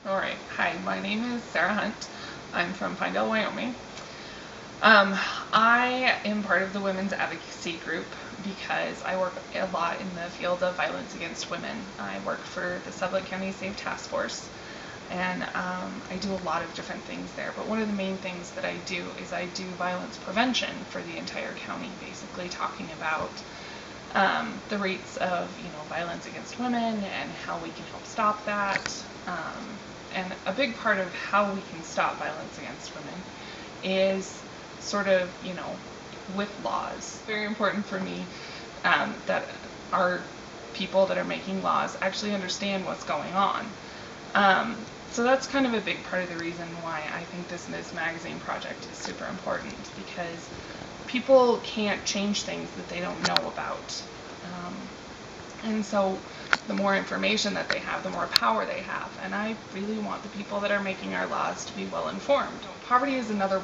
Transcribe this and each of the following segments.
Alright, hi, my name is Sarah Hunt. I'm from Pinedale, Wyoming. I am part of the women's advocacy group because I work a lot in the field of violence against women. I work for the Sublette County Safe Task Force, and I do a lot of different things there. But one of the main things that I do is I do violence prevention for the entire county, basically talking about the rates of violence against women and how we can help stop that. And a big part of how we can stop violence against women is sort of, with laws. It's very important for me that our people that are making laws actually understand what's going on. So that's kind of a big part of the reason why I think this Magazine project is super important, because people can't change things that they don't know about. And so the more information that they have, the more power they have. And I really want the people that are making our laws to be well informed. Poverty is another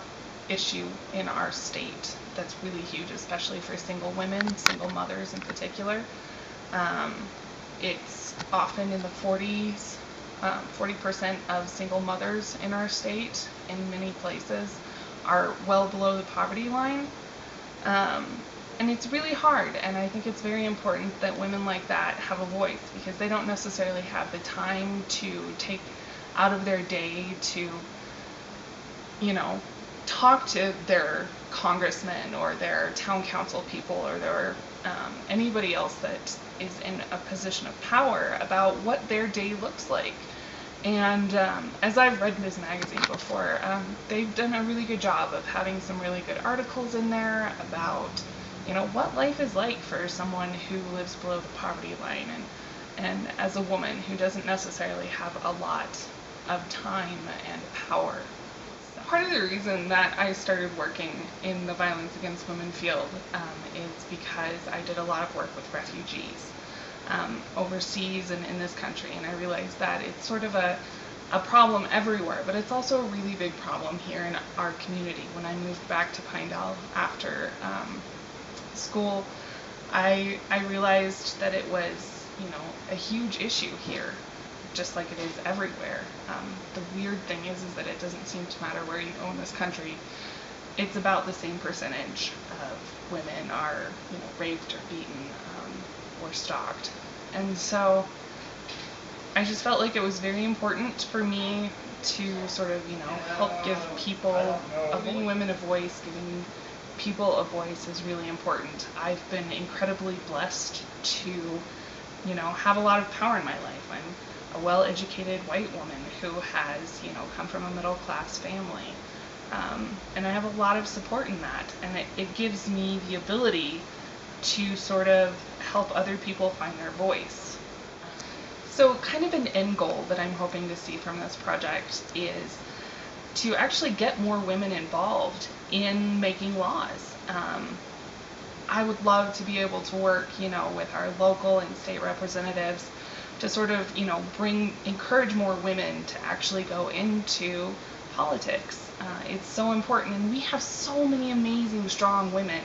issue in our state that's really huge, especially for single women, single mothers in particular. It's often in the 40s. 40% of single mothers in our state, in many places, are well below the poverty line. And it's really hard, and I think it's very important that women like that have a voice, because they don't necessarily have the time to take out of their day to, talk to their congressmen or their town council people or their anybody else that is in a position of power about what their day looks like. And as I've read this magazine before, they've done a really good job of having some really good articles in there about what life is like for someone who lives below the poverty line, and as a woman who doesn't necessarily have a lot of time and power. So part of the reason that I started working in the violence against women field is because I did a lot of work with refugees overseas and in this country, and I realized that it's sort of a problem everywhere, but it's also a really big problem here in our community. When I moved back to Pinedale after school, I realized that it was, a huge issue here, just like it is everywhere. The weird thing is that it doesn't seem to matter where you go in this country. It's about the same percentage of women are, raped or beaten or stalked. And so I just felt like it was very important for me to sort of, help give people, giving women a voice, giving people a voice is really important. I've been incredibly blessed to, have a lot of power in my life. I'm a well-educated white woman who has, come from a middle-class family. And I have a lot of support in that. And it gives me the ability to sort of help other people find their voice. So kind of an end goal that I'm hoping to see from this project is to actually get more women involved in making laws. I would love to be able to work, with our local and state representatives to sort of, encourage more women to actually go into politics. It's so important, and we have so many amazing, strong women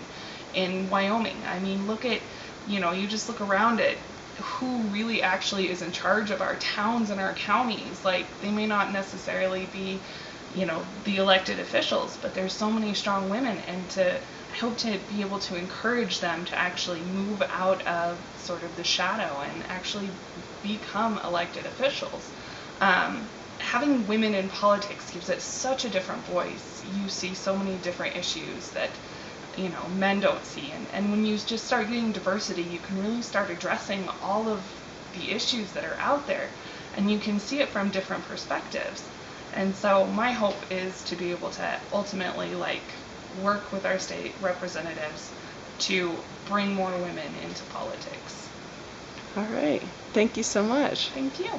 in Wyoming. I mean, look at, you just look around at who really actually is in charge of our towns and our counties. Like, they may not necessarily be, the elected officials, but there's so many strong women, and I hope to be able to encourage them to actually move out of sort of the shadow and actually become elected officials. Having women in politics gives it such a different voice. You see so many different issues that men don't see, and when you just start getting diversity, you can really start addressing all of the issues that are out there, and you can see it from different perspectives. And so my hope is to be able to ultimately work with our state representatives to bring more women into politics. All right. Thank you so much. Thank you.